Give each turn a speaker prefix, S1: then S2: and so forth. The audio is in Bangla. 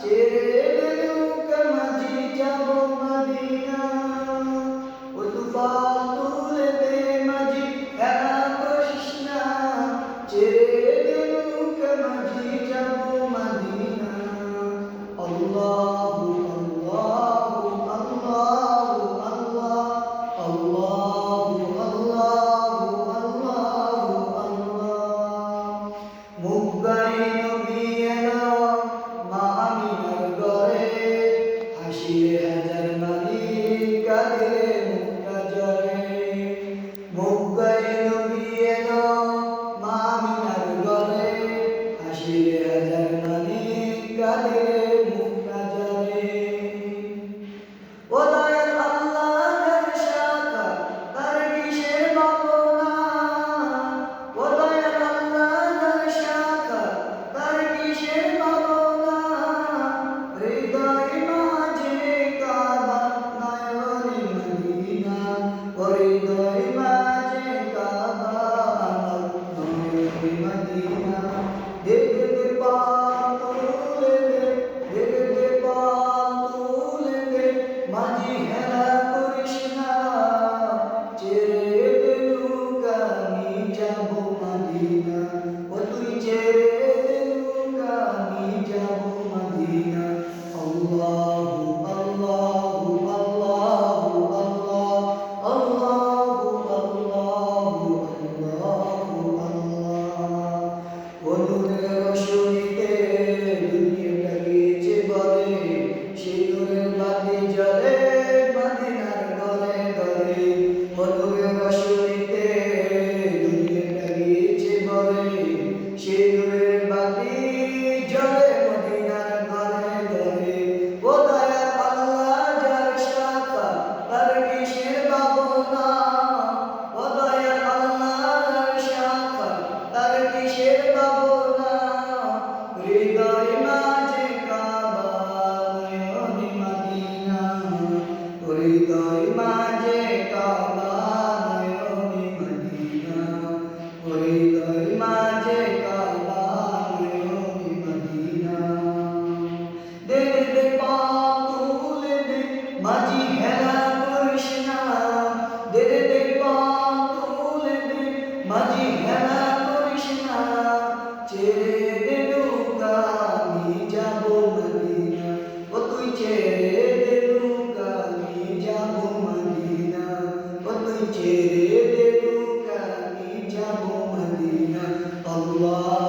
S1: ছেড়ে নৌকা মাঝি যাব মদিনা ও তুফান তুলে দে মাঝি খেলা করিস না ছেড়ে নৌকা মাঝি যাব মদিনা আল্লাহু আল্লাহু আল্লাহু আল্লাহ আল্লাহু আল্লাহু আল্লাহু আল্লাহ মুগদাই নবী এলো মা আমিনার ঘরে হাসিরে হাজার মালিক কাঁদে মুক্তা জরে মুগদাই নবী এলো মা আমিনার ঘরে হাসিরে হাজার মালিক কাঁদে মুক্তা জরে ও দয়াল আল্লাহর শাখা তার কিসের ভাবনা ও দয়াল আল্লাহর শাখা তার কিসের ভাবনা হৃদয় মাঝে কাবা নয়নে মদিনা ও হৃদয় মাঝে কাবা নয়নে মদিনা দেখতে পান তুলে দে দেখতে পান তুলে দে মাঝি হেলা করিস না ছেড়ে দে নৌকা আমি যাব মদিনা ও তুই ছেড়ে দে নৌকা আমি যাব মদিনা আল্লাহু আল্লাহু আল্লাহু আল্লাহ আল্লাহু আল্লাহু আল্লাহু আল্লাহ ও নূরের রোশনীতে দুনিয়াটা গিয়েছে বলে সেই নূরের বাতি জ্বলে মদিনার ঘরে ঘরে ও নূরের রোশনীতে দুনিয়াটা গিয়েছে বলে সেই নূরের বাতি জ্বলে মদিনার ঘরে ঘরে ও দয়াল আল্লাহ যার শাখা তার কিসের ভাবনা ও দয়াল আল্লাহর শাখা তার কিসের ভাবনা হৃদয় মাঝে কাবা নয়নে মদিনা হৃদয় মাঝে কাবা নয়নে মদিনা হৃদয় মাঝে কাবা নয়নে মদিনা দে দে পাপ তুলে দে মাঝি হেলা করিস না দে দে পাপ তুলে দে মাঝি হেলা করিস না ছেড়ে দে নৌকা আমি যাব মদিনা ও তুই ছেড়ে দে নৌকা আমি যাব মদিনা ও তুই ছেড়ে দে নৌকা আমি যাব মদিনা আল্লাহ